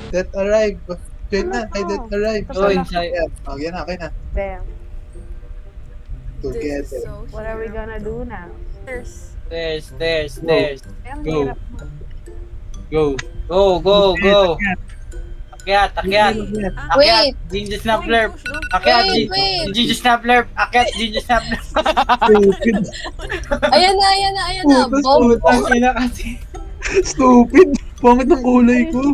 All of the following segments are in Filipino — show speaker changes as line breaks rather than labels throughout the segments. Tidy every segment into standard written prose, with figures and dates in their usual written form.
Death Arrive. Join na, kay Death Arrive.
Ito pala.
Yan na, okay na.
Damn.
This is
Together.
so
What are we gonna do now?
There's
Stairs.
Ang
Go.
hirap.
Go.
Go. Akyat.
Wait.
Ginger Snappler. Akyat,
Wait.
Ginger Snappler. Akyat, Ginger Snappler.
Stupid.
Ayan na. Bomb.
Putang ina kasi.
Stupid. Pangit ng kulay ko.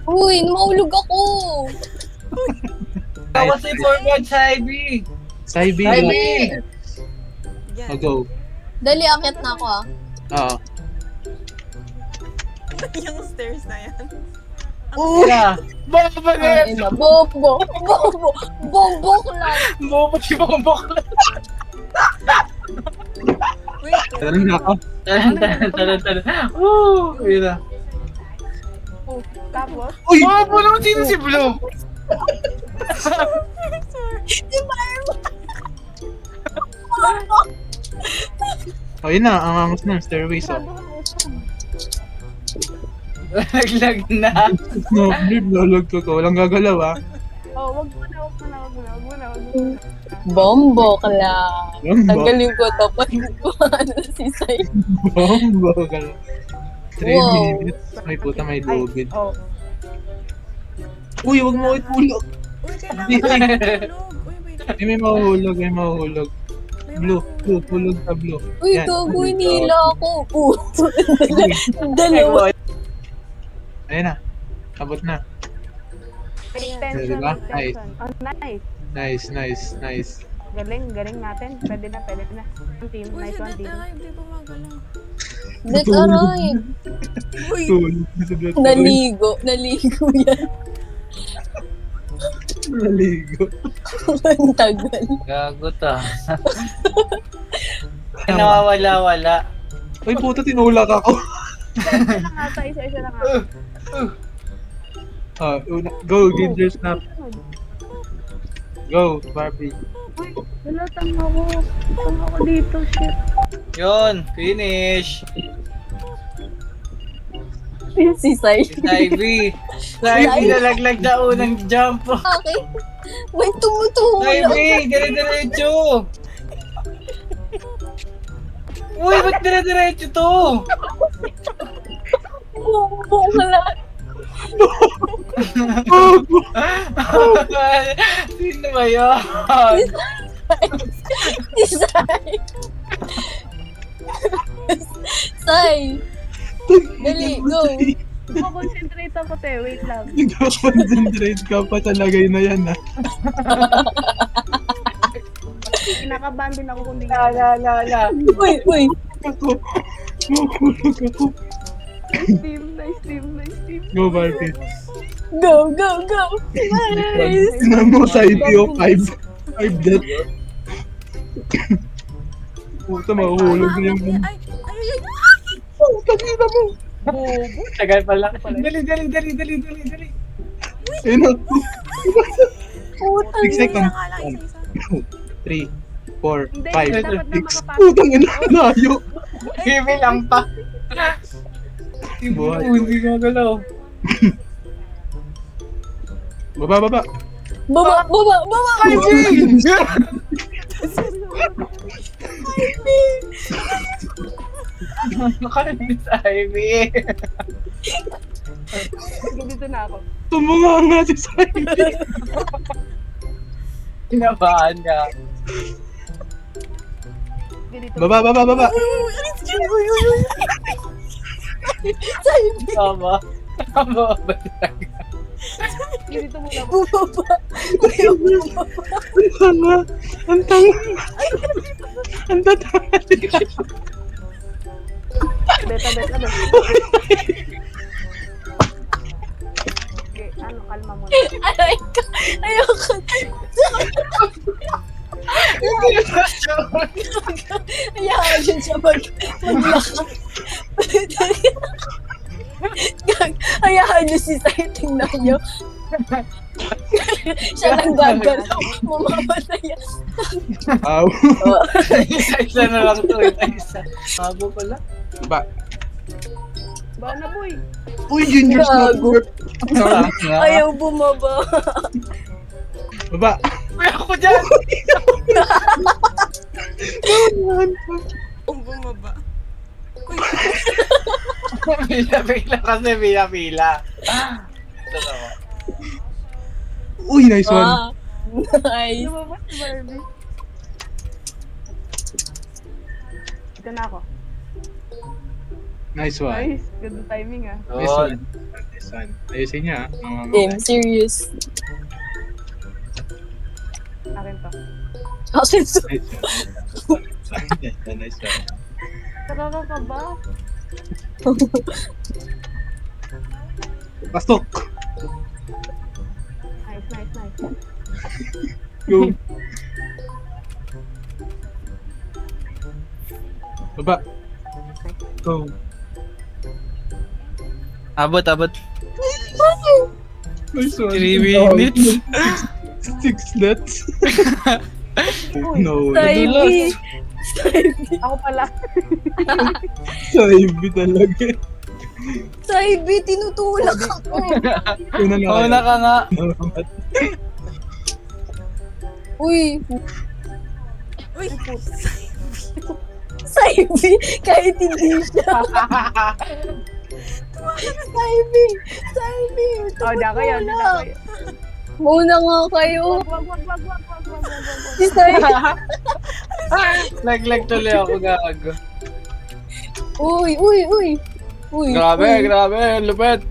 Uy, mahulog ako.
Tapos si forward sa IB.
Saibi.
Yan.
Go.
Dali, akit na ako ah.
Oo.
Yung stairs na yan.
Yeah. Bobo na
Ay,
yan.
na. Bombo class.
Bobo si Bombok.
Wait,
Tara na ako.
Taran. Woo! Yun na.
Oh, tapos,
Uy!
Bobo naman sino si Blue?
Oh, yun na. Ang angas na. Stairways. Oh.
Laglag na.
No, blip. Lalog ko. Walang gagalaw ah.
oh, wag mo na.
Bombo class.
Bombo.
Tanggalin ko to. Pag si Sai.
Bombo ka lang. 3
Wow.
minutes. May puta, may
Ay,
lubid.
oh.
Uy, wag mo itulog.
uy, kailangan tulog. Uy, wait.
Ay, may mahuhulog. Blue. Hulog ka, blue.
Uy,
Yan.
gago, hinila ako. Dalawa.
Ayun na. Abot na.
Extension,
Diba?
extension. Oh, nice.
Nice.
Galing natin. Pwede na. Team,
Uy,
nice
si
one,
Death
team.
Arrive, di gumagalaw.
Death Arrive.
Uy,
Tulog na sa blood.
Naligo yan.
Naligo.
Ang tagal.
Gago ta. Nawawala.
Uy, puta, tinulak ako.
Isa lang ata.
Go, Ginger Snap. Go, Barbie.
Uy, wala, tanga ako dito, shit.
Yun, finish.
Si Sai.
Si Ivy. Ivy nalaglag na unang jump.
Okay. May tumutulo.
Ivy, dire-diretso. Uy, ba't dire-diretso to?
Bombo class.
Sino ba yun?
Si Sai. Sai. Dali, go.
Concentrate ako, te. Wait lang.
Nag-concentrate ka pa sa lagay na yan, ha?
Kinakabahan din ako kung di
La.
Uy.
Ako. Mahulog ako.
Nice team.
Go, Barbie.
Go. Nice.
Tinan mo sa IPO 5 death. Puta, mahuhulog na yung...
ay.
Tagina mo!
Bobo.
Tagal pala. Dali.
Ayun na.
Puta.
6 seconds.
Kala isa-isa.
3, 4,
Hindi,
5,
dapat na
6.
makapasok.
Putang ina, layo.
Give lang pa.
Buhay.
Hindi gagalaw.
Baba.
Baba.
Nakarinig sa Ivy.
Dito na ako.
Tumunga nga si Simon.
Kinabahan ka.
Dito.
Baba.
Tama ba talaga?
Dito muna ako.
Bumaba.
Ang tanga. Ang tatanga.
Beta. Okay, kalma mo na.
Aray ka. Ayoko. Ayaw dyan siya maglakad. Ayaw niyo si Sai, tingnan niyo. Siya lang gagalaw. Mamamatay yan.
Aw.
Isa na lang to. Isa. Habo pala.
Ba.
Bana boy.
Uy, Ginger
Gago.
Snapper.
Ayaw bumaba.
Baba.
Uy, ako dyan!
Kung bumaba. Uy,
Pila-pila kasi, pila-pila. Ito na ako.
Uy, nice one.
Ah, nice.
Lumabas si Barbie. Ito na ako.
Nice one.
Nice. Ganda timing ah.
Nice
Good.
one. Nice one. Ayusin niya, mga
Game, serious.
Akin to.
Akin to.
Nice one. Nice one.
Nakaka ka ba?
Pastok.
Nice.
Go. Baba. Go.
Abot.
Nice one.
3 minutes.
6 nuts.
Uy,
No.
Saibi.
ako pala.
Saibi talaga.
Saibi, tinutulak ako.
Una na
Oo na ka nga.
Uy,
uy.
Saibi, kahit hindi siya. Saibi.
Oh, di ako yun.
tumutulak. Muna nga kayo.
Wag.
Si Saibi.
Laglag tuloy ako, gago.
Uy.
Grabe,
uy.
grabe. Lupet.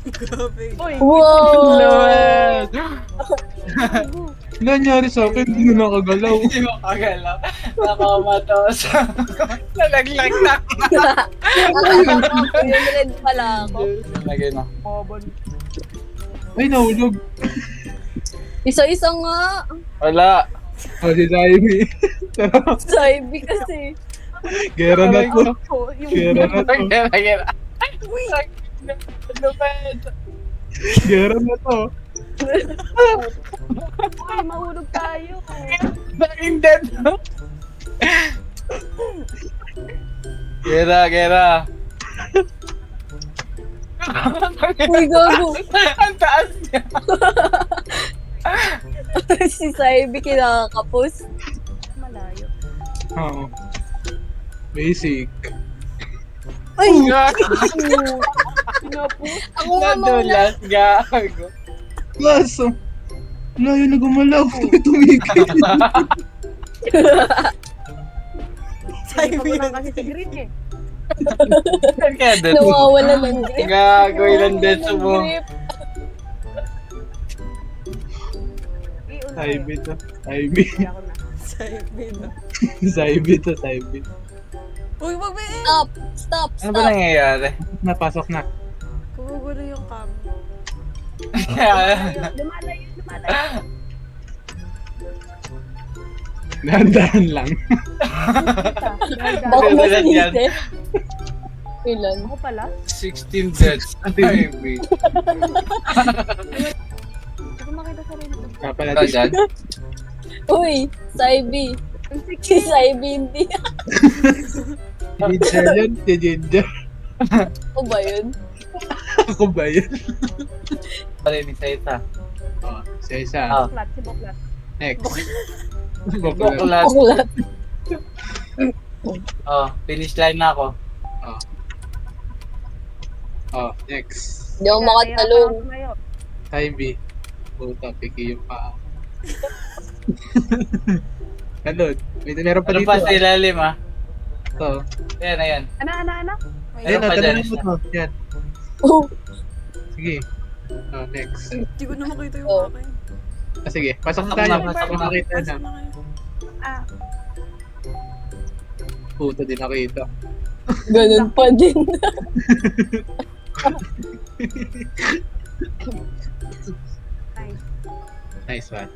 Grabe.
Uy,
Wow.
Lupet.
Nangyari sa akin, hindi na nakagalaw.
Hindi mo kagalaw. Nakamatos. Nalaglag na.
Yung red pala ako.
Lagay na.
Bobon.
Ay, nahulog.
Isa-isa nga.
Wala.
O, si Saimi.
Saibi kasi.
Gera na to.
Oh, yung
Gera na to.
Lagay na.
Uy.
Lupet.
Gera na to.
Uy, mahulog tayo.
Naging dead. Gera.
Uy, gago.
Ang taas niya.
Si Saibi kinakapos.
Malayo.
Oo. Basic.
Ay!
Sinapo.
Ako nga mauna.
Nadulas, gago.
Kaso, layo na gumalaw. Tumigil.
Hindi pa lang kasi si Green eh.
Kaya dead.
Nawawala ng grip.
Gago, ilang deaths mo.
Grip.
Iuna
Saimi
kayo.
to. Saimi.
Hindi ako na.
Sabi na.
Saimi to. Saimi.
Uy, wag ba eh.
Stop.
Ano ba nangyayari?
Napasok na.
Kumugulo yung cam.
Lumalayo.
Dahan-dahan lang.
Baka
Ano
mas
yan yan?
nite. Ilan?
Ako pala?
16 deaths. Ay, wait.
Hindi ko makita sa rin ito.
Kapala
Ikaw dyan?
Uy, Saibi. Si Saibi hindi.
Ginger yun. Si Ginger.
Ako ba yun?
Ako ba yun?
Palinig sa isa.
Oh, isa.
Ah.
Si Boklat.
Next.
Buklat.
Kulat.
Oh, finish line na ako.
Oh, next.
Hindi ako makatalong.
Saimi. Puta, piki yung paa. Ganun. Meron pa
Ano
dito.
pa sa ilalim ah?
Ito.
Ayan.
Ana.
Ayun na,
pa dyan,
tanong mo to. Yan.
Oh,
Sige. Oh, next.
Hindi ko na makita yung
Oh.
akin.
Ah, sige. Pasok na
Pasok
tayo.
na, pasok na.
Nakita na.
Pasok na kayo.
Ah,
Puta, di nakita.
ganun pa din.
nice.
Nice one.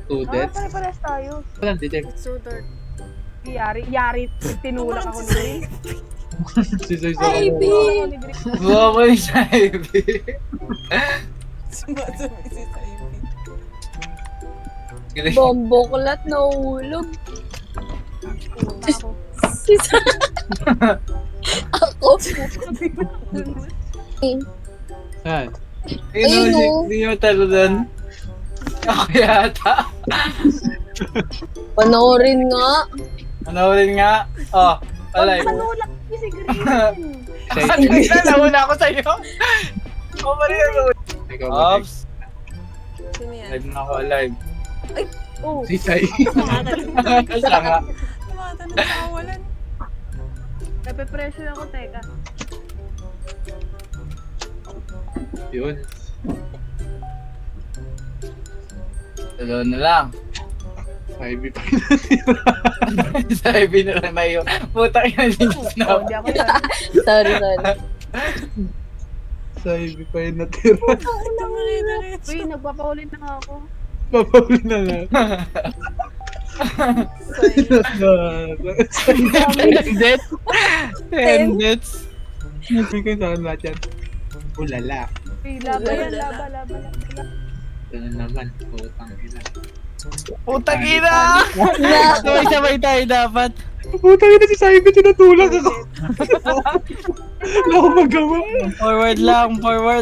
2 deaths.
Pare-pares tayo.
Walang detect.
It's so dark.
Yari, tinulak ako ni Green.
Si Soy
Saibi.
Tinulak ako ni Green.
Buha mo ni Saibi.
Sumasabay si Saimi.
Bomboklat na uhulog.
Puta ako.
Si Ako. ako.
Saan?
Ayun, oh.
Hindi mo talo doon. Ako yata.
Panoorin nga.
Panoorin nga. Oh, palay.
Panulak niyo si Green.
Nauna ako sa'yo. Ako pa rin ako.
Ikaw ba?
Ops.
Sino yan?
Live na ako, alive.
Oh,
Si Sai.
Siya nga.
Tumatanong sa awalan.
nape-pressure ako, teka.
Yun.
Dalawa na lang.
Ivy pa
Sa Ivy na lang na yun. Puta ka na din
Oh,
na.
hindi ako yan.
Sorry.
Sa Ivy pa yun natira.
Tumirin-diretso.
Uy, nagpapahuli na nga ako.
Papawin na lang.
Ended. Ended.
Sabi ko saan lahat yan. Ulala.
Uy, laba yan, laba.
Ganun naman. Putang ina.
Putang ina! Sabay-sabay tayo dapat.
Putang ina si Saibit, tinatulak ako. Wala akong magawa.
Forward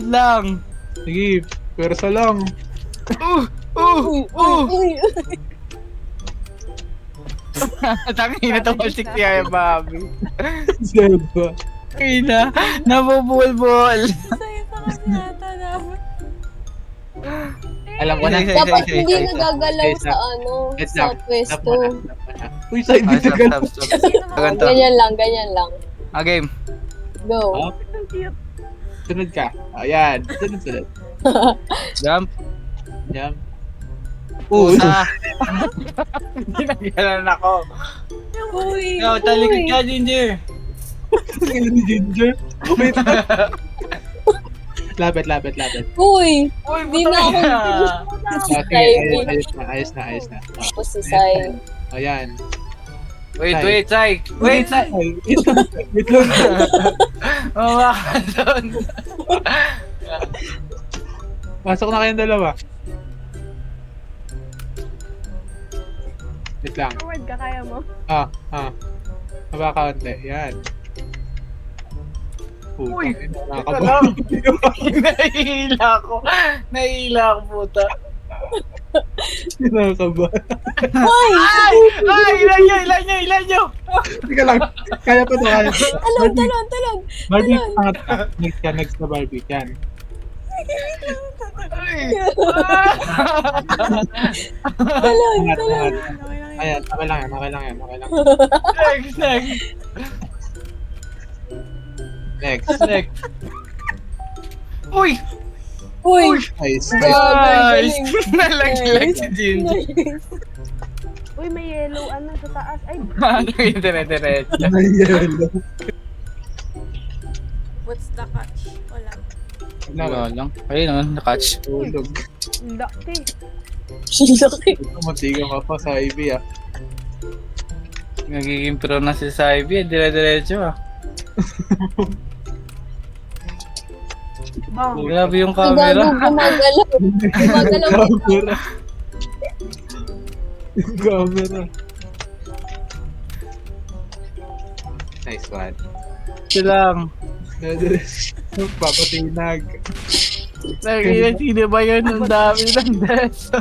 lang.
Sige, pwersa lang.
Uy.
Tangina tumalsik siya yung babi.
Seba.
Tangina, nabubulbol.
Sa isa kasi yata dapat.
Alam ko na.
Dapat
Sige,
hindi
sige,
nagagalaw
sige,
sa ano,
Wait
sa
lang.
pwesto.
Uy, Saibit na ganun.
Ganito.
Ganyan lang.
Game.
Go.
Oh,
Ang cute.
sunod ka. Ayan. Sunod.
Jump.
Jump. Uy.
Puta. Ginagalan ako.
Uy.
Ikaw, talikod ka, Ginger.
Tingnan ni Ginger. Wait. Lapit.
Uy.
Uy,
Di na ako.
Okay, ayos na.
Tapos si Sai.
Ayan.
Wait, Sai. Wait, Sai.
Wait lang.
Mawa ka doon.
Pasok na kayong dalawa. Wait lang.
Forward ka, kaya mo.
Haba ka konti. Yan.
Uy,
nakakaba.
Nahihila ako, puta.
Nakakaba.
Ay! Ilan nyo!
Teka lang. Kaya pa to.
Talon.
Barbie, pangat ka. Next na Barbie. Yan. Pangat. Ayan, okay lang yan. Next.
Uy!
Nice.
Nice! Nalaglag si Ginger.
Uy, may yellow, sa taas. Ay,
Ano yung dire-diretso?
Yellow.
What's the catch? Wala.
Wala lang. Ayun o, na-catch.
Tulog.
laki.
Laki.
Matiga ka pa sa Ivy ah.
Nagiging pro na si Saibie, dire-diretso ah.
Bang.
Grabe yung
Ang
camera.
gago, gumagalaw.
Camera. Nice one.
Ito lang.
Papatinag.
Nakikita sino ba yun? Ang dami ng beso.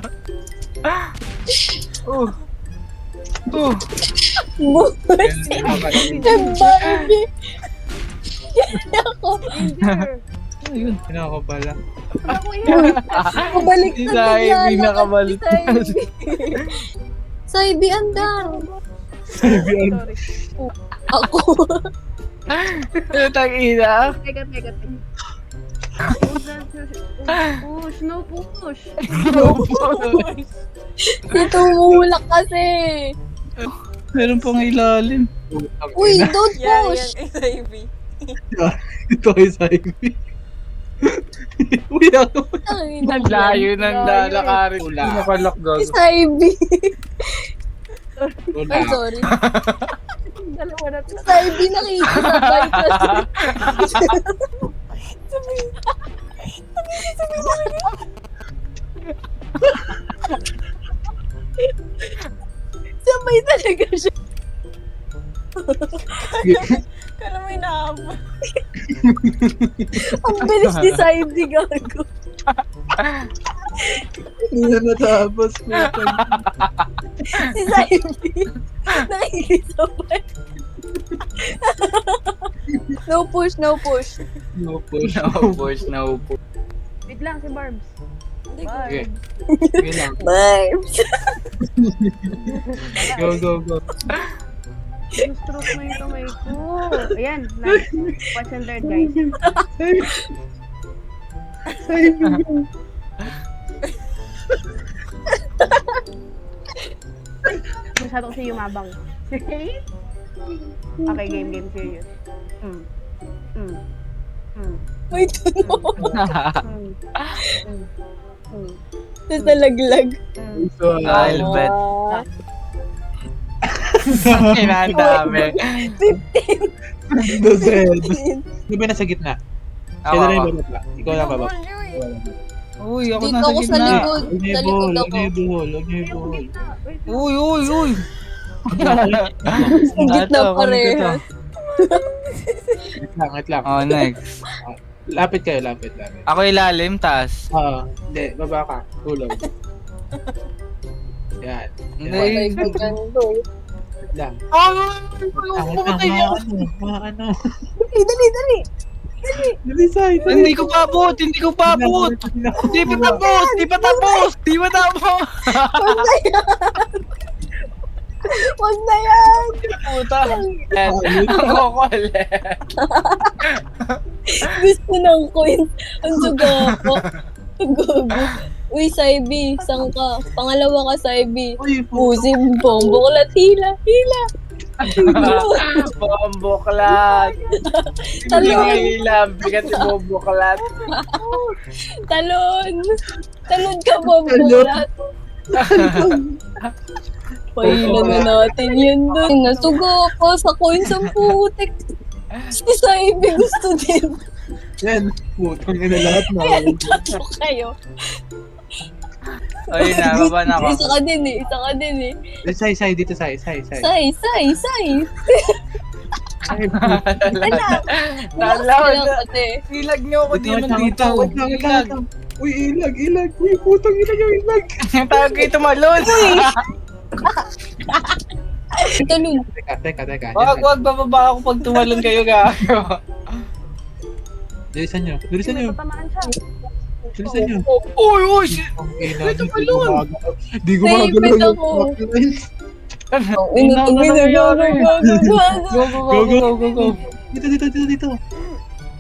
Barbie. Ako.
Ginger.
Ayun.
Ano ako pala?
Ako yan.
Kabalik
Si
na
Saibie nakabalik.
Saibie, andang.
Sabihan.
Sorry.
Ako.
Ano tag-ina?
Teka. Push, no push.
Dito umulak kasi.
Meron pang ilalim.
Uy, don't
Yan,
push.
SIV.
Ito kay Saibie. Uy, ako.
Ang layo ng lalakarin.
Wala.
Nakalak gago.
Saibie.
Wala.
Ay, sorry.
Dalawa na to.
Saibie nakikisabay kasi. Sabay talaga siya.
Kala mo mo inaabot.
Ang bilis ni Saidi, gago.
Hindi na natapos.
Si Saidi. Nakikisabay. No push, no push.
No push.
No push, no push.
Wait lang, si Barbs.
Hindi ko.
Okay. Sige lang.
Barbs.
Go.
Stroke mo yung kamay ko. Ayan, last. Watch and learn, guys. Masyado kasi yumabang. Okay, game, serious.
May tunog.
Mm.
Tapos nalaglag.
Albert. Ang dami.
15.
Dosed. Di ba nasa gitna? Kaya na yung bababa. Ikaw na bababa.
Uy, ako
Dito
nasa
ako sa
gitna.
likod.
Huwag niyo
Sa
i-buhol.
likod
Huwag
ako.
niyo i-buhol. Huwag niyo i-buhol.
Uy.
Sa gitna
Ito,
pareho.
ito.
Wait lang.
Oh, next.
Lapit kayo, lapit.
Ako ilalim, taas.
Oo. Hindi, baba ka. Tulog. Yan.
Patay
Hindi.
ka dyan, boy.
Wait lang.
Pumatay niya.
Mga ano.
Dali.
Dali, Sai.
Hindi ko pa abot. Hindi pa tapos.
Wag na yan.
Puta. Ang kukulit.
Gusto ng coins. Ang suga ako. Gogo. Uy, Saibi. Saan ka? Pangalawa ka, Saibi.
Uy, po.
Musim, bombo kulat. Hila.
Bomboklat.
Talon.
Bigat si bomboklat.
Talon ka, bombo kulat. Pahilan na natin yun dun. Nasuga ako sa coins ang putik. Si Saibi gusto din.
Yan. Putang ina lahat na.
Ayan, tatlo kayo.
Ayun na, baba na ako.
Isa ka din eh.
Sai, dito, Sai.
Say.
Nalaw
Relax
na.
lang ate.
Ilag niyo ako di naman dito.
Wait lang. Uy, ilag. Uy, putang ina yung ilag.
Tawag kayo tumalon.
Talon.
Teka.
Wag, bababa ako pag tumalon kayo, gago.
Bilisan nyo.
Tatamaan siya.
Uy!
Di gumagalaw
Save it
yung
ako.
backline.
Go.
Dito.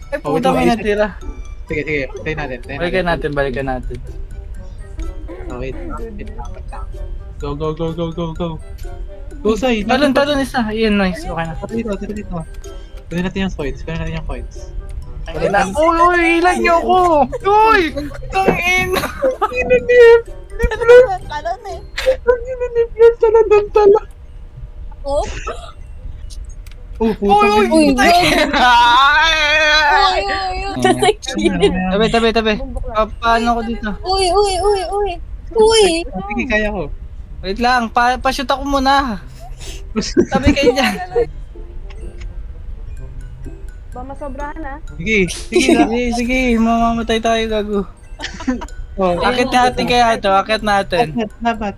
Ay, puta may natira.
Sige. Tayo natin.
Balikan natin.
Oh, wait. Go. Go, Sai.
Talon isa. Iyan, nice. Okay na.
Dito. Kunin natin yung coins.
Uy, ilan niyo ako? Uy! Tangin!
Talon eh.
Tala.
Oh,
Oh, putang
uy,
ina.
uy. Nasa kilid.
Tabi. Paano ko dito?
Uy.
Sige, kaya ko.
Wait lang, pa-shoot ako muna. Tabi kayo dyan.
Ba masobrahan ah.
Sige, mamamatay tayo, gago.
Oh,
Akit natin kaya ito, akit natin.
dapat.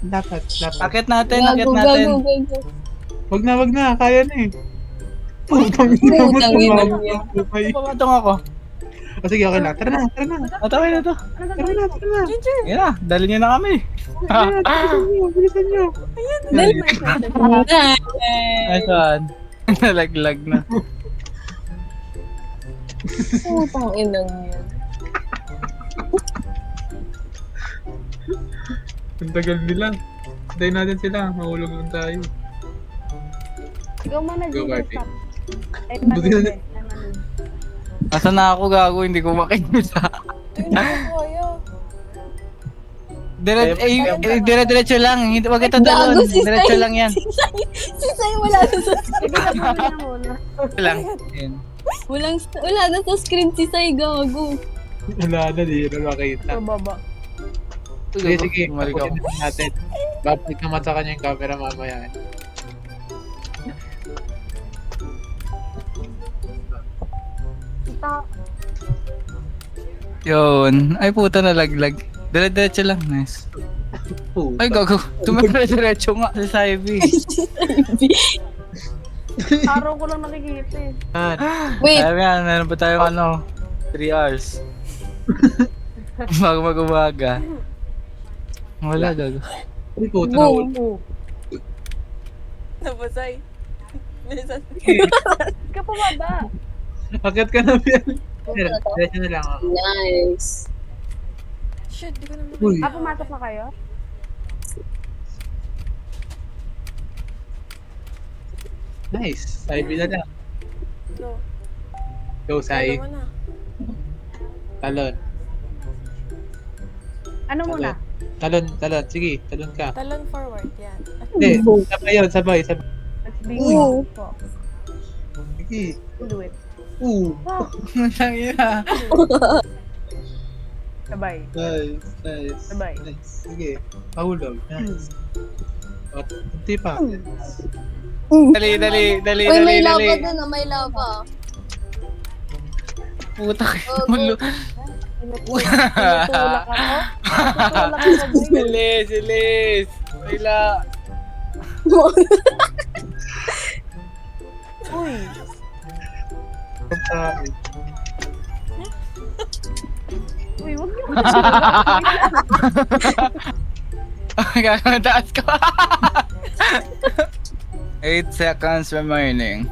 Akit natin.
Gago.
Wag na, kaya na eh. Putang ina.
Putang ina niya.
Pamatong ako.
Sige, okay na. Tara na.
Matawin na to.
Tara na.
Yan na, dali niyo na kami.
Bilisan nyo.
Ay, saan? Nalaglag na.
Putang inang yan.
Ang tagal nila. Hintayin natin sila. Mahulog lang tayo.
Ikaw muna,
Go,
Gino.
Barbie.
Stop. Ay,
Buti na-
Asa na ako, gago, hindi ko makikita. Dire-diretso lang. Wag ito dalon.
Gago, si
Diretso
Sai.
lang yan.
Si Sai wala na sa
muna.
Lang. Yan.
wala na sa screen si Sai, gago.
Wala na, di na makita.
Sa baba.
Sige.
Bumalik ako.
Pagkakitin natin. Babalik naman sa kanya yung camera mamaya.
Ta-
Yun. Ay, puta, nalaglag. Dire-diretso lang, nice.
Puta.
Ay, gago. Tumira-diretso nga si Ivy.
Araw ko lang nakikita eh.
Yan.
Wait,
Sabi nga, meron pa tayong 3 hours. Bago mag-umaga. Wala, gago.
Ay, puta na
boom.
ulo.
Nabasay. Bilisan.
Hindi ka pumaba.
Akit ka na, Biel. Diretso na lang ako.
Nice.
Shit, di ko na
Uy.
Pumasok na kayo?
Nice. Ivy na lang.
No.
Go, Sai.
Alam mo na.
Talon.
Ano muna?
Talon, talon. Sige, talon ka.
Talon forward, yan.
Hindi, sabay yun, sabay.
Let's be
Ooh.
po.
Sige.
Do it.
Wow.
Tangina.
Sabay.
Nice, nice.
Sabay.
Nice. Sige. Mahulog. Nice. At, hindi pa.
Dali, dali, dali,
Uy,
dali,
may
dali.
lava dun may lava.
Puta,
Go,
mulo.
Tinutulak ako. Tinutulak ako.
Silis, silis. Wala.
Uy. Uy, wag niyo.
Gagawin taas ko. 8 seconds remaining.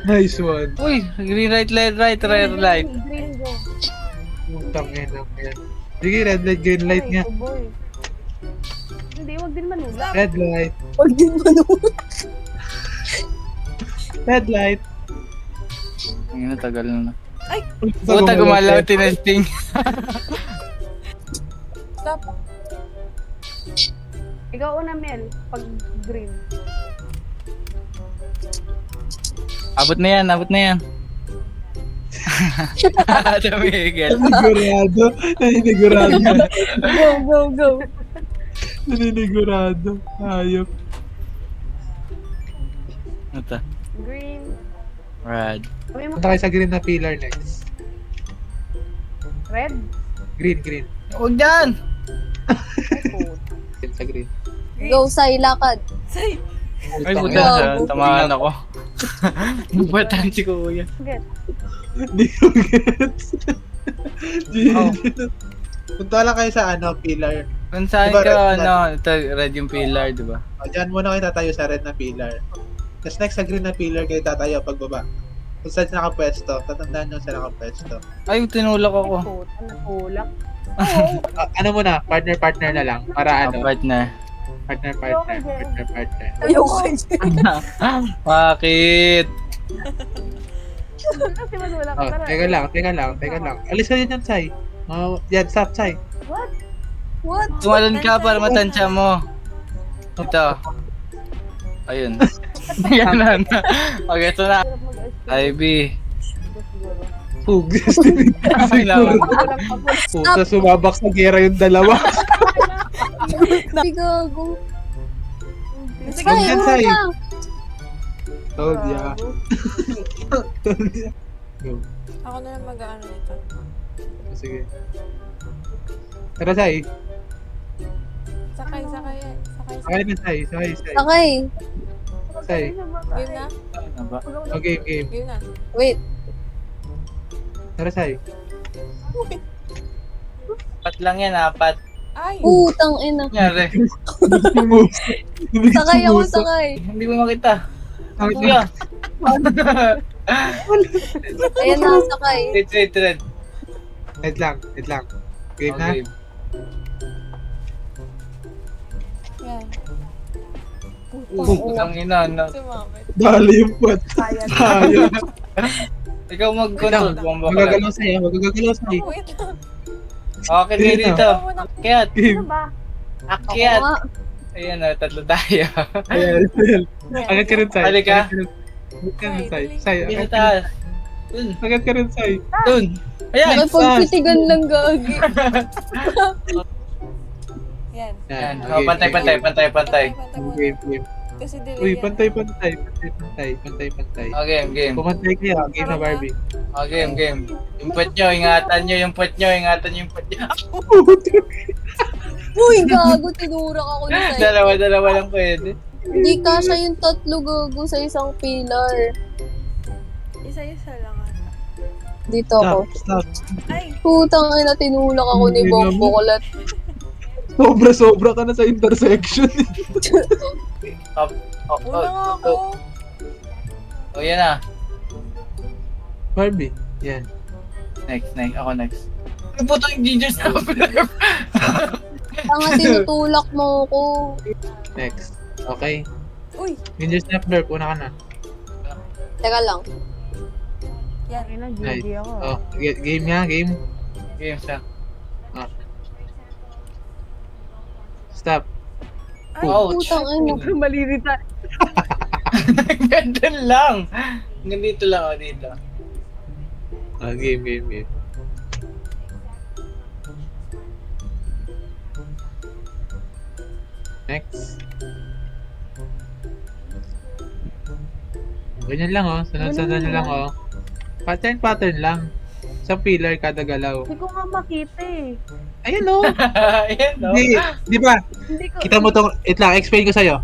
Nice one.
Uy, green light, red light, red light.
Green go.
Putang ina mo yan. Sige, red light, green light nga.
Ay, oh boy. Hindi, wag din manula.
Red light.
Huwag din manunod.
Red light.
Ang ina, tagal na.
Puta,
Puta, gumalaw, tinesting.
Stop.
Ikaw una, Mel. Pag green.
Abot na yan, abot na yan. Tumigil.
Naninigurado. Naninigurado.
Go, go, go.
Naninigurado. Ayop.
Ano to?
Green.
Red.
Sabi mo,
Punta kayo sa green na pillar next.
red.
Green, green.
Huwag dyan!
Ay,
Sa green.
Go, Sai, lakad.
Say.
Ay,
Putang
puta
ina.
siya. Tamaan ako. Batan si kuya.
Get.
Hindi ko gets.
Oh.
Punta lang kayo sa pillar.
Kung saan
Diba,
ka,
red
ito, red yung pillar, di ba?
O, dyan muna kayo tatayo sa red na pillar. Tapos next sa green na pillar kayo tatayo pagbaba. Kung saan nakapwesto, tatandaan nyo saan nakapwesto.
Ay, tinulak ako.
Puta, natulak.
Ano muna, partner na lang. Para
Partner.
partner.
Ayoko.
Bakit?
Kasi manula ka
Oh,
tara.
teka lang. Alis ka dyan, Sai. Yan, stop, Sai.
What?
What?
Tumalon ka para matansya mo. Ito. Ayun. Ganon. Okay, ito na.
Hirap mag-escape.
Ivy.
Siguro.
Pug.
Ay, naman.
Kulang pa po.
Puta, sumabak sa gera yung dalawa.
Gago.
Sige,
Sai,
yan,
una
Sai.
ka.
Told ya. Go.
Ako na lang mag-ano nito.
Sige. Tara, Sai.
Sakay, sakay. Sakay,
Sakay
sakay.
na, Sai. Sakay.
Sakay.
Sai.
Game na?
Ano ba?
O, game.
Game na.
Wait.
Tara, Sai.
Apat lang yan, apat.
Ay!
Putang ina.
Nangyari.
Sakay ako, sakay.
Hindi mo makita.
Sakay.
Kuya.
Ayan na, sakay.
Wait, red.
Wait lang. Game na.
Okay.
Yan.
Ang ina, no.
Sumamit.
Dali yung puwet.
Kaya.
Tayo.
Ikaw mag-control. Bomba ka lang.
Magagalaw sa'yo.
Wait lang.
Okay, kayo dito. Akyat.
Ano
Game.
ba?
Ako
Akyat.
nga.
Ayan, tatlo tayo.
Ayan. Agad ka rin, Sai.
Halika.
Agad ka rin, Sai. Sai,
Dito
agad ka rin.
taas. Dun.
Agad ka rin, Sai.
Dun. Ayan.
Nakipagpitigan lang gagi.
Yan.
Ayan.
Yan.
Oh, pantay.
Pantay mo.
Game.
Kasi delay
Uy,
yan.
pantay.
Game.
Pumantay kayo, game na Barbie.
Game. Yung puwet nyo, ingatan nyo yung puwet nyo.
Uy, gago, tinurak ako ni Sai.
Dalawa lang pwede.
Hindi kasha yung tatlo gago sa isang pillar.
Isa-isa lang ata.
Dito ako.
Stop.
Ay!
Putang ina, tinulak ako ni Bong Bukulat.
Sobra ka na sa intersection.
Una nga ako!
Oh, yan na.
Barbie, yan.
Next. Ako next. Ano po ito yung ginger stapler?
Tanga, tinutulak mo ko.
Next. Okay.
Uy!
Ginger Snapper, una ka na.
Teka lang.
Yan.
Ay na,
Nice.
GG ako.
Oh, game nga, game.
Game siya.
Stop.
Ouch!
Putang ina.
Malirita.
Ganun lang. Ganito lang ako dito.
Game. Next. Ganyan lang oh, sunod-sunod
Ganun
lang oh. Pattern lang. Sa pillar kada galaw.
Hindi ko nga makita eh.
Ayun oh.
Ayan, no?
Di ba?
Hindi ko.
Kita mo tong, explain ko sa'yo.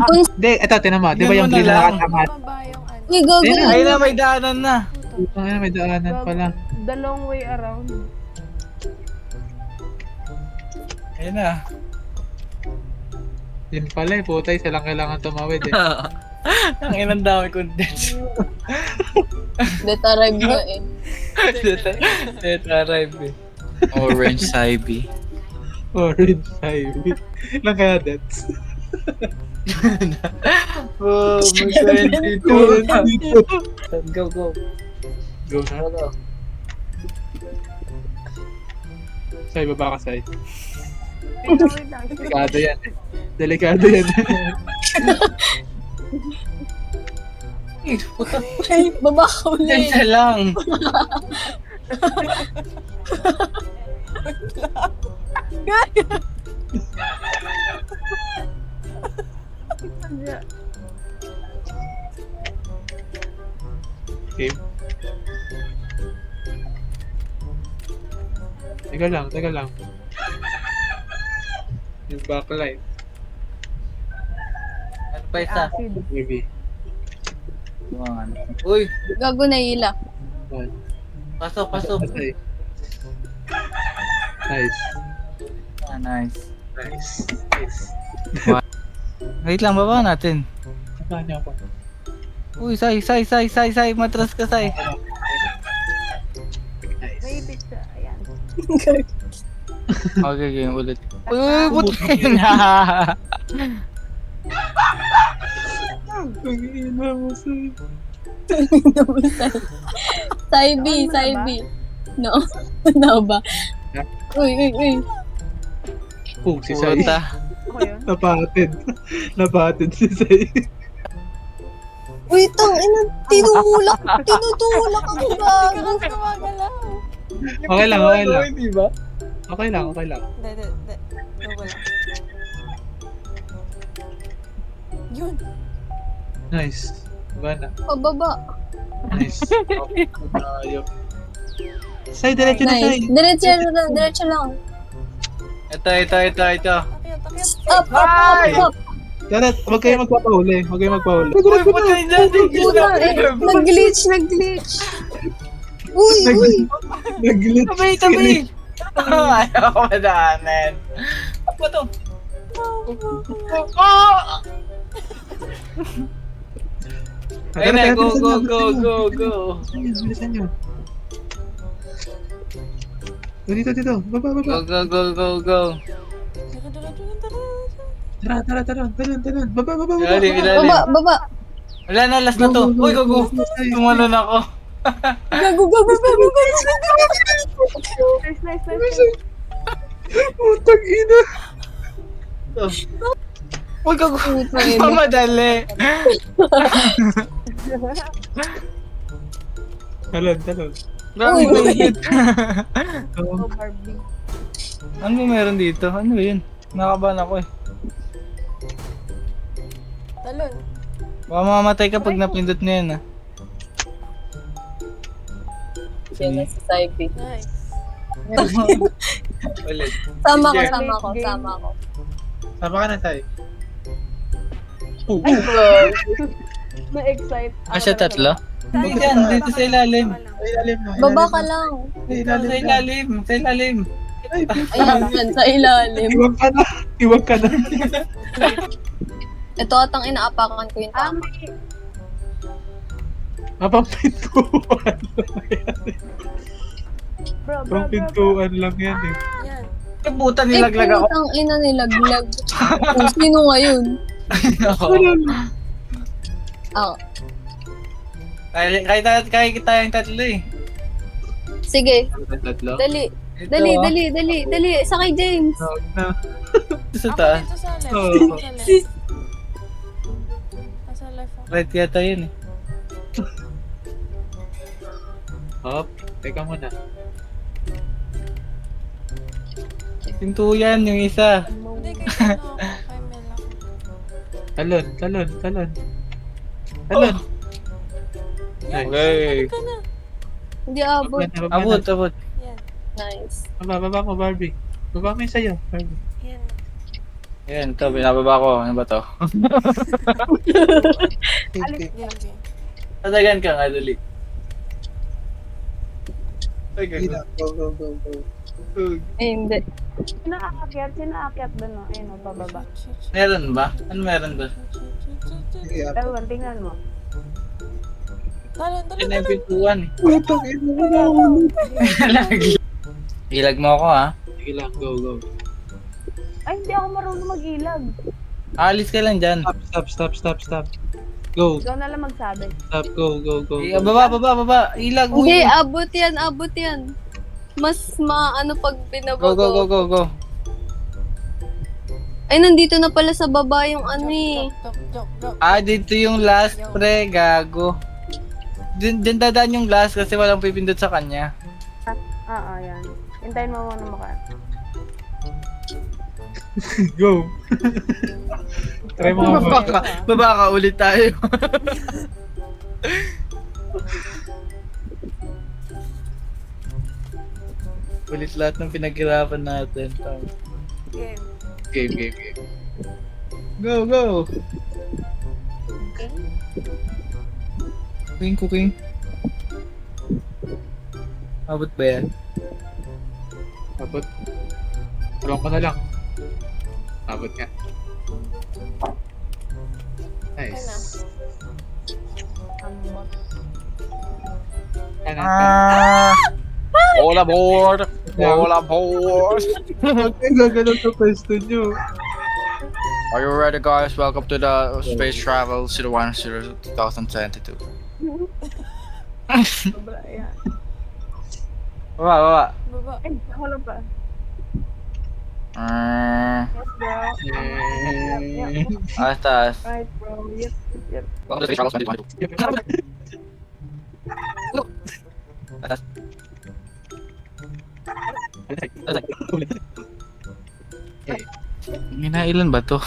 Hindi, eto, tinan mo. Di ba yung
Tingnan mo
green
na
na
lang.
nakatama?
Tama ba yung ano?
Uy, gago.
Ayun na.
Ayun na, may daanan na.
Putang ina, may daanan pala.
The long way around.
Ayun na.
Yun pala eh, puta, isa lang kailangan tumawid eh.
Ang inang dami condense.
Detarag nga eh.
Let arrive eh. Orange Ivy.
Orange Ivy. Lang kaya that's.
Oh, may 22. Go.
Go na. Say, baba ka, Say.
Wait lang.
Delikado yan eh. Delikado yan.
Ay, baba ka ulit.
Isa lang.
Okay. Teka lang. Yung backlight.
Ano pa isa?
Acid.
Maybe.
Uy,
Gago na ila.
One.
pasok.
Okay. Nice.
Ah, nice. Wait lang, baba natin.
Saan niya ako?
Uy, Sai, matras ka, Sai.
Nice.
May pizza. Ayan.
Okay, game ulit. Uy, putin na.
Pag-iina mo, Say.
Saibi. No. No ba? Uy.
Oh, si Say.
Puta.
Ako yun.
Napatid si Say.
Uy, tang ina, tinutulak ako
Hindi ka
gago.
kasi gumagalaw.
Okay lang.
Di ba?
Okay lang.
Hindi. Go lang. Yun.
Nice. Bana.
Pababa.
Nice. Tayo. Say, diretso na, Say.
Nice. Diretso lang.
Ito.
Akyat.
Up.
Tara, huwag kayo magpapahuli.
Uy, putin na.
Puta eh. Nag-glitch. Uy.
Nag-glitch.
Tabi. Ayaw ko madaanan. Apa to? Oh! Ayun na, go.
Bilisan nyo. Dito. Baba.
Go.
Tara. Talon. Baba.
Ilalim.
Baba.
Wala na, last na to. Uy, go. Tumalon ako.
Gago.
Nice.
Putang ina.
Uy, go.
Puta ina.
Mamadali.
Talon.
Grabe
Uy.
mainit.
Oh, Barbie.
Ano meron dito? Ano yun? Nakabahan ako eh.
Talon.
Mamamatay ka pag napindot mo yan ah.
Yan na si Saibi.
Nice.
Ulit.
Sama ko,
Sige.
sama ko, sama ko.
Sama ka na tayo.
Na-excite.
Ah, siya tatlo?
Tayo.
Dyan, dito sa ilalim.
Sa ilalim na.
Baba ka lang.
Sa ilalim
Sa
na.
ilalim, sa ilalim.
Ayan, yan, sa ilalim.
Iwag ka na. Iwag ka na.
Ito atang inaapakan ko yung
Ah,
tama.
may...
Mapapintuan.
Bro, bro, bro, bro.
Mapapintuan lang yan eh.
Yan.
Ay, puta,
Eh,
nilaglag ako.
putang ina nilaglag. Oh, sino ngayon?
Ako.
Ah,
Kaya tayong tatlo eh.
sige,
Tatlo.
dali.
Ito,
Dali,
ah.
dali. Sakay, James.
Na.
Ito sa
Ako
taas.
dito sa left.
Oo.
Sa left. Nasa left ako.
Right yata yun eh.
Hop. Teka muna.
Pinto yan, yung isa.
Hindi, kay ano ako. Kay Mel ako.
Talon. Talon.
Yan.
Okay.
Ka na.
Hindi abot.
Abot.
Yan.
Nice.
Baba mo, Barbie. Baba mo yung sa'yo, Barbie.
Yan.
Yan, ito, binababa ko. Ano ba to?
Game, game.
Tatagan ka nga, dali.
Go.
Eh, hindi.
Sino aakyat doon, no? Ayun, no, pababa.
Meron ba? Ano meron ba?
Ewan, tingnan mo.
Talon,
Yan
talon,
na yung
talon.
pintuan eh.
Putang ina mo na ako.
Lagi. Ilag mo ako ha.
Sige lang, go.
Ay, hindi ako marunong mag-ilag.
Alis ka lang dyan.
Stop. Go.
Ikaw na lang magsabi.
Stop, go.
Baba. Ilag. Uy.
Hindi, abot yan. Mas maano pag binabago.
Go.
Ay, nandito na pala sa baba yung ano eh.
Jump.
Ah, dito yung last pre, gago. Diyan dadaan yung last kasi walang pipindot sa kanya.
Yan. Hintayin mo muna maka.
Go. Try mo nga.
Baba ka ulit tayo. Ulit lahat ng pinaghirapan natin.
Game.
Game.
Go. Cooking. Abot ba yan?
Abot. Tulong ko na lang. Abot nga. Nice.
Ambot.
All aboard!
Ang gaganon sa pwesto nyo.
Are you ready guys? Welcome to the Space Travel 010 2022.
Sobra, yan.
Baba.
Baba.
Ay, ako lang pa.
Ah,
Yes, bro.
taas.
Right, bro. Yep.
Welcome to Space Travel 2022. Taas. Minailan ba to?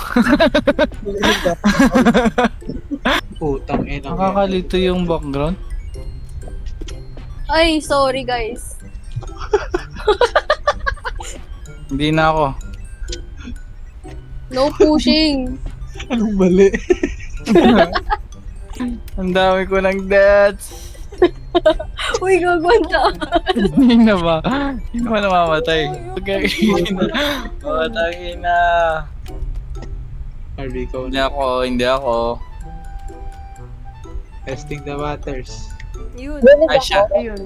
Putang ina.
Nakakalito yung background.
Ay, sorry guys.
Hindi na ako.
No pushing.
Anong mali?
Ang dami ko ng deaths.
Uy, gagawanta.
Hindi na ba? Hindi naman namamatay. Mamatay na.
Harvey, ikaw
Hindi
na.
ako.
Testing the waters.
Yun.
Ay siya.
Ayun.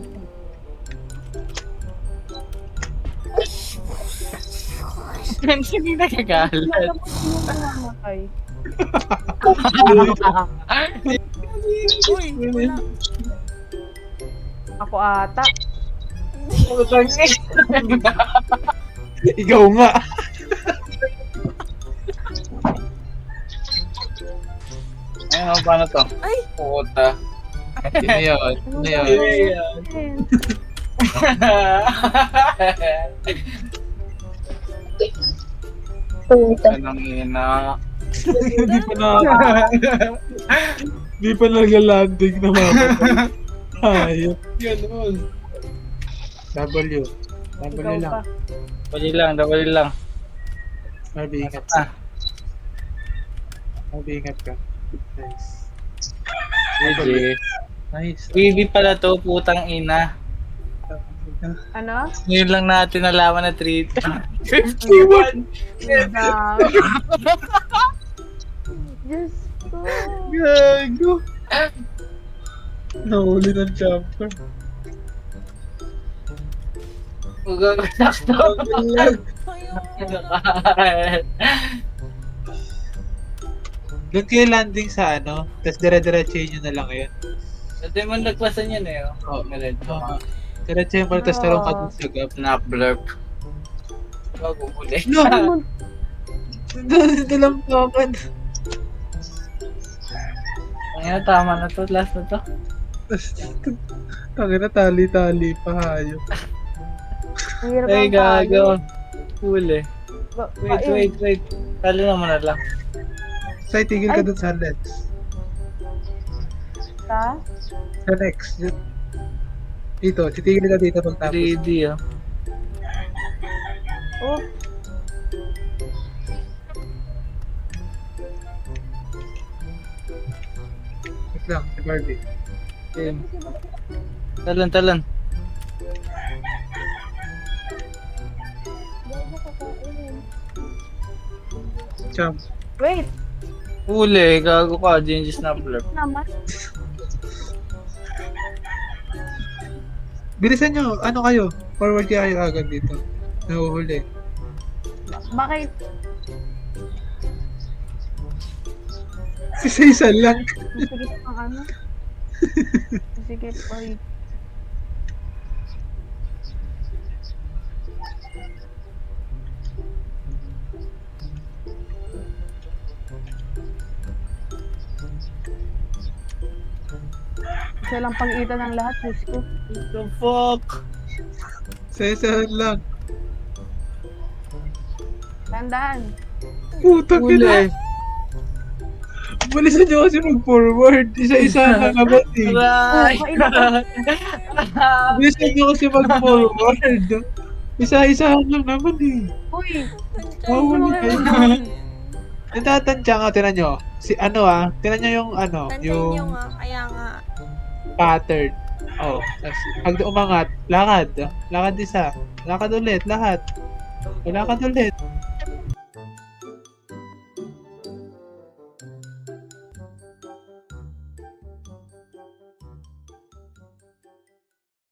Hindi nagagalit.
Ay.
Uy, wala.
Ako ata.
Ikaw nga.
Ayun, paano to?
Ay!
Puta.
Sino yun? Sino yun?
Puta.
Anong ina.
Hindi pa na... Hindi pa nag-landing na mapatay. Ayop.
Ganun.
W. W
Ikaw
lang.
pa.
Dali lang.
Marby, ingat
Ah.
ka. Marby, ingat ka. Nice.
GG.
Nice.
BB pala to, putang ina.
Ano?
Ngayon lang natin nalaman na 3.
51!
Down. Diyos ko.
Gago. Nahuli ng jumper.
Sakto.
Doon kayo landing sa ano, tapos dire-diretsahin nyo na lang yun.
Dati mo nagpasan yun eh.
Oo.
Meron.
Diretsahin mo, tapos tarong ka dun sa gap.
Snap blurp. Bago uli.
No! Doon lang paman.
Ngayon, tama na to. Last na to.
Tangin na tali-tali pa hayo.
Ang hirap
Ay,
ang palo.
gago. Huli. Wait,
Ayun.
wait. Talo naman na lang.
Say, tigil ka
Ay.
dun sa lens.
Sa?
Sa next. Dito, titigil ka dito pagtapos.
3D ah.
Oh,
Wait lang, si Barbie.
Game. Talan.
Jump.
wait.
Huli. Gago ka. Change snap blurp.
Naman.
Bilisan nyo, ano kayo? Forward kayo agad dito. Nahuhuli.
Bakit?
Isa-isa lang.
Sige pang ano? Sige pa. Isa lang pag-ita ng lahat, Diyos ko.
What the fuck?
Isa-isa lang.
Tandaan.
Putang ina.
Huli.
Bilisan nyo kasi mag-forward. Isa-isa na naman eh.
Aray.
Bilisan nyo kasi mag-forward. Isa-isa lang naman eh.
Uy!
Mahuli kayo. Natatansya nga, tinan nyo. Si ano tinan nyo yung ano,
Tantayin
yung
nyo nga, kaya nga.
pattern. Oh, tas pag umangat, lakad. Lakad isa. Lakad ulit, lahat. Lakad ulit.